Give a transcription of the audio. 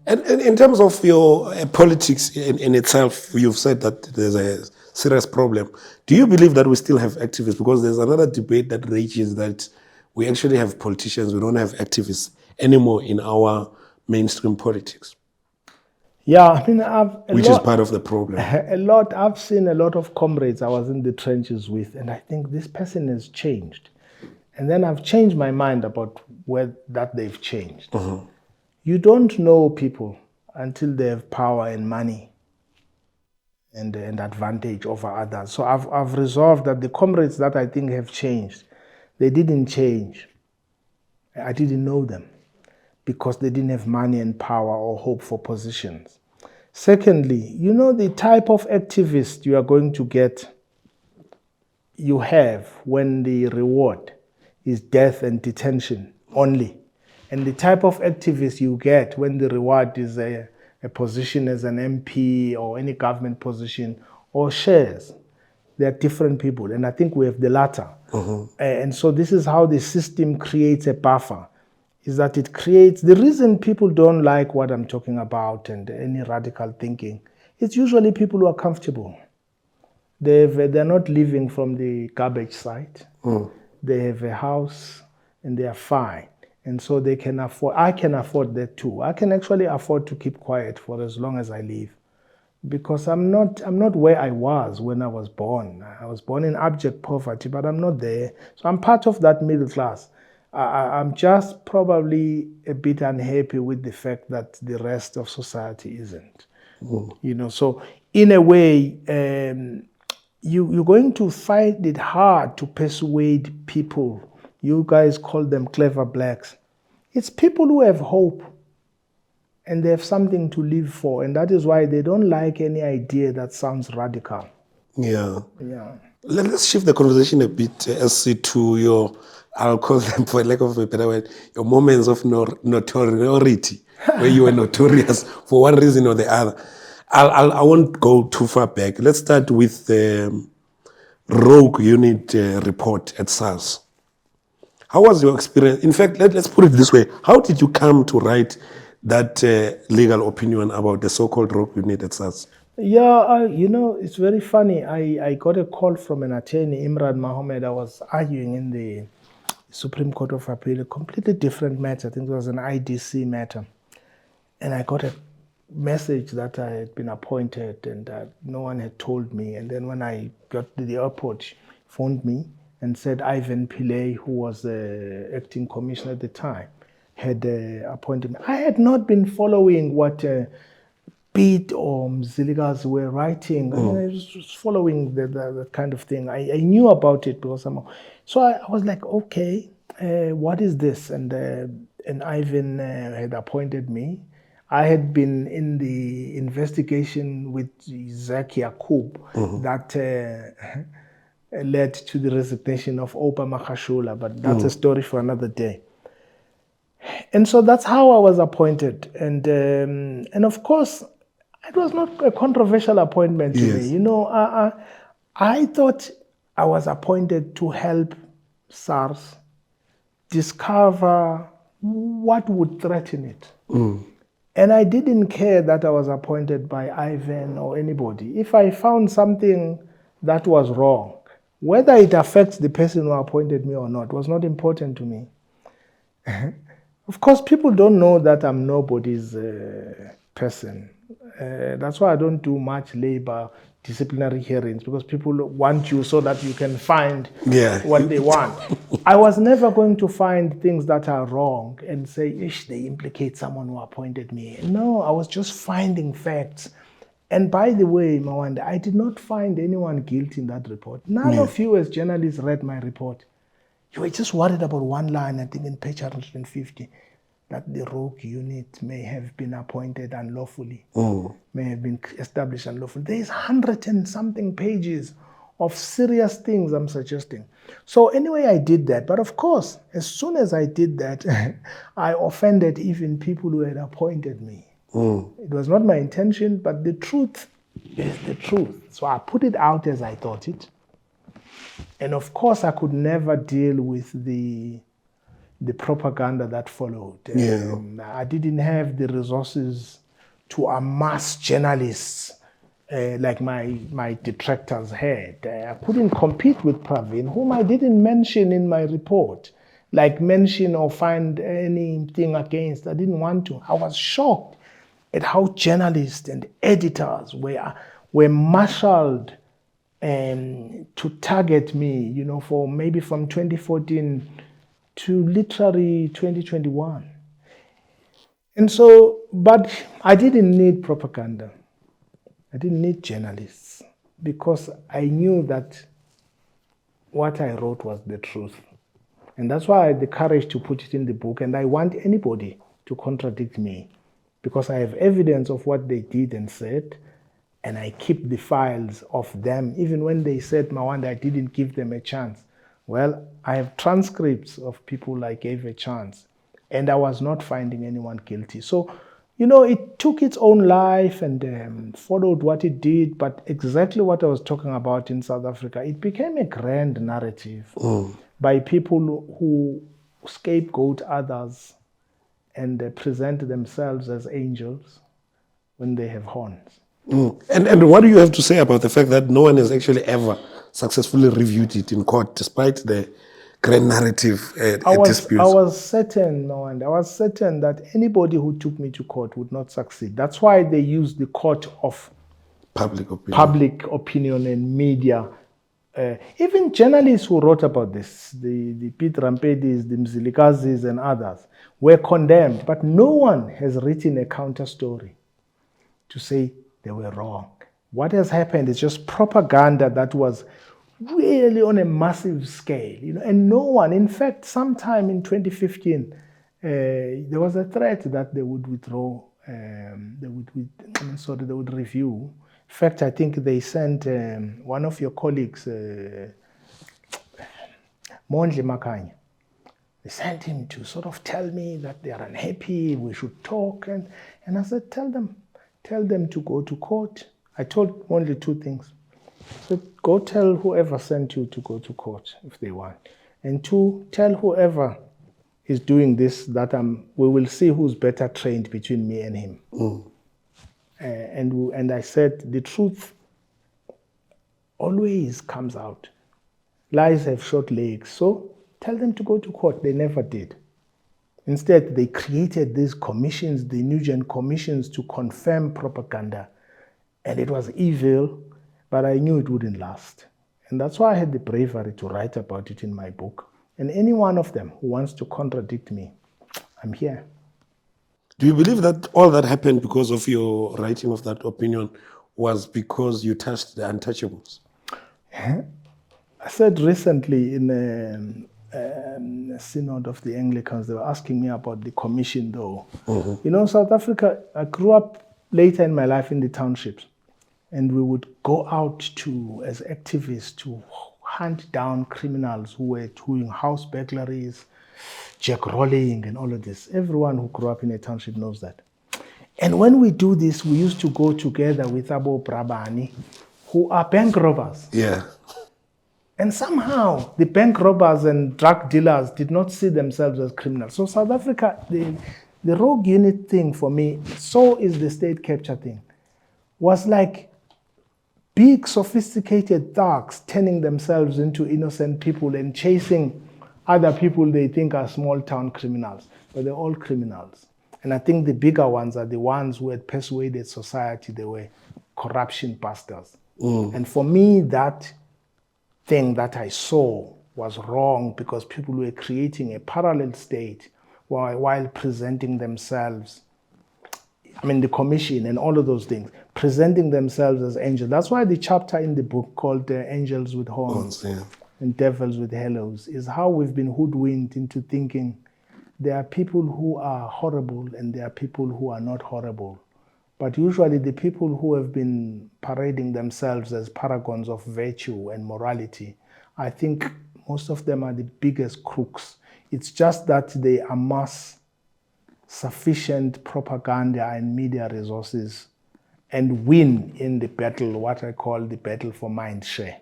And in terms of your politics in itself, you've said that there's a serious problem. Do you believe that we still have activists? Because there's another debate that rages that we actually have politicians, we don't have activists anymore in our mainstream politics. Yeah, I mean, which is part of the problem. I've seen a lot of comrades I was in the trenches with, and I think this person has changed. And then I've changed my mind about that they've changed. Mm-hmm. You don't know people until they have power and money and advantage over others. So I've resolved that the comrades that I think have changed, they didn't change. I didn't know them because they didn't have money and power or hope for positions. Secondly, you know the type of activist you are going to get, you have when the reward is death and detention only. And the type of activist you get when the reward is a position as an MP or any government position or shares. They're different people. And I think we have the latter. Mm-hmm. And so this is how the system creates a buffer, is that it creates, the reason people don't like what I'm talking about and any radical thinking, it's usually people who are comfortable. They're not living from the garbage site. Mm. They have a house and they are fine. And so they can afford, I can afford that too. I can actually afford to keep quiet for as long as I live. Because I'm not where I was when I was born. I was born in abject poverty, but I'm not there. So I'm part of that middle class. I'm just probably a bit unhappy with the fact that the rest of society isn't. Mm. You know, so in a way, you're going to find it hard to persuade people. You guys call them clever blacks. It's people who have hope and they have something to live for. And that is why they don't like any idea that sounds radical. Yeah. Yeah. Let's shift the conversation a bit, SC, to your, I'll call them, for lack of a better word, your moments of notoriety, where you were notorious for one reason or the other. I won't go too far back. Let's start with the rogue unit report at SARS. How was your experience? In fact, let's put it this way. How did you come to write that legal opinion about the so-called rogue unit at SARS? Yeah, you know, it's very funny. I got a call from an attorney, Imran Mohammed. I was arguing in the Supreme Court of Appeal, a completely different matter. I think it was an IDC matter. And I got a message that I had been appointed and that no one had told me. And then when I got to the airport, she phoned me and said Ivan Pillay, who was the acting commissioner at the time, had appointed me. I had not been following what Pete or Mziligas were writing. I mean, I was just following the kind of thing. I knew about it because so I was like, okay, what is this? And Ivan had appointed me. I had been in the investigation with Zaki Yakub that led to the resignation of Opa Makashula, but that's a story for another day. And so that's how I was appointed. And of course, it was not a controversial appointment to me. You know, I thought I was appointed to help SARS discover what would threaten it. And I didn't care that I was appointed by Ivan or anybody. If I found something that was wrong, whether it affects the person who appointed me or not was not important to me. Of course, people don't know that I'm nobody's person. That's why I don't do much labor disciplinary hearings, because people want you so that you can find what they want. I was never going to find things that are wrong and say, ish, they implicate someone who appointed me. No, I was just finding facts. And by the way, Mawanda, I did not find anyone guilty in that report. None of you as journalists read my report. You were just worried about one line, I think in page 150, that the rogue unit may have been appointed unlawfully, may have been established unlawfully. There's 100 and something pages of serious things I'm suggesting. So anyway, I did that. But of course, as soon as I did that, I offended even people who had appointed me. It was not my intention, but the truth is the truth. So I put it out as I thought it. And of course, I could never deal with the the propaganda that followed. Yeah. I didn't have the resources to amass journalists like my detractors had. I couldn't compete with Pravin, whom I didn't mention in my report, like mention or find anything against. I didn't want to. I was shocked at how journalists and editors were marshaled to target me, for maybe from 2014 to literally 2021. And so, but I didn't need propaganda. I didn't need journalists because I knew that what I wrote was the truth. And that's why I had the courage to put it in the book. And I want anybody to contradict me because I have evidence of what they did and said. And I keep the files of them. Even when they said, Mawanda, I didn't give them a chance. Well, I have transcripts of people I gave a chance. And I was not finding anyone guilty. So, it took its own life and followed what it did. But exactly what I was talking about in South Africa, it became a grand narrative by people who scapegoat others and present themselves as angels when they have horns. And what do you have to say about the fact that no one has actually ever successfully reviewed it in court, despite the grand narrative disputes? I was certain that anybody who took me to court would not succeed. That's why they used the court of Public opinion and media. Even journalists who wrote about this, the Pete Rampedis, the Mzilikazis and others, were condemned. But no one has written a counter story to say they were wrong. What has happened is just propaganda that was really on a massive scale, and no one, in fact, sometime in 2015, there was a threat that they would withdraw, they would review. In fact, I think they sent one of your colleagues, Mondli Makanya. They sent him to sort of tell me that they are unhappy, we should talk, and I said, tell them to go to court. I told only two things. So go tell whoever sent you to go to court if they want. And two, tell whoever is doing this that we will see who's better trained between me and him. And I said, the truth always comes out. Lies have short legs. So tell them to go to court. They never did. Instead, they created these commissions, the Nugent commissions, to confirm propaganda. And it was evil, but I knew it wouldn't last. And that's why I had the bravery to write about it in my book. And any one of them who wants to contradict me, I'm here. Do you believe that all that happened because of your writing of that opinion was because you touched the untouchables? I said recently in a synod of the Anglicans, they were asking me about the commission though. South Africa, I grew up later in my life in the townships. And we would go out as activists to hunt down criminals who were doing house burglaries, jackrolling and all of this. Everyone who grew up in a township knows that. And when we do this, we used to go together with Abo Brabani, who are bank robbers. Yeah. And somehow the bank robbers and drug dealers did not see themselves as criminals. So South Africa, the rogue unit thing for me, so is the state capture thing, was like big, sophisticated thugs turning themselves into innocent people and chasing other people they think are small-town criminals. But they're all criminals. And I think the bigger ones are the ones who had persuaded society they were corruption busters. And for me, that thing that I saw was wrong because people were creating a parallel state while presenting themselves, the commission and all of those things, presenting themselves as angels. That's why the chapter in the book called Angels with Horns and Devils with Halos is how we've been hoodwinked into thinking there are people who are horrible and there are people who are not horrible. But usually the people who have been parading themselves as paragons of virtue and morality, I think most of them are the biggest crooks. It's just that they amass sufficient propaganda and media resources and win in the battle, what I call the battle for mind share.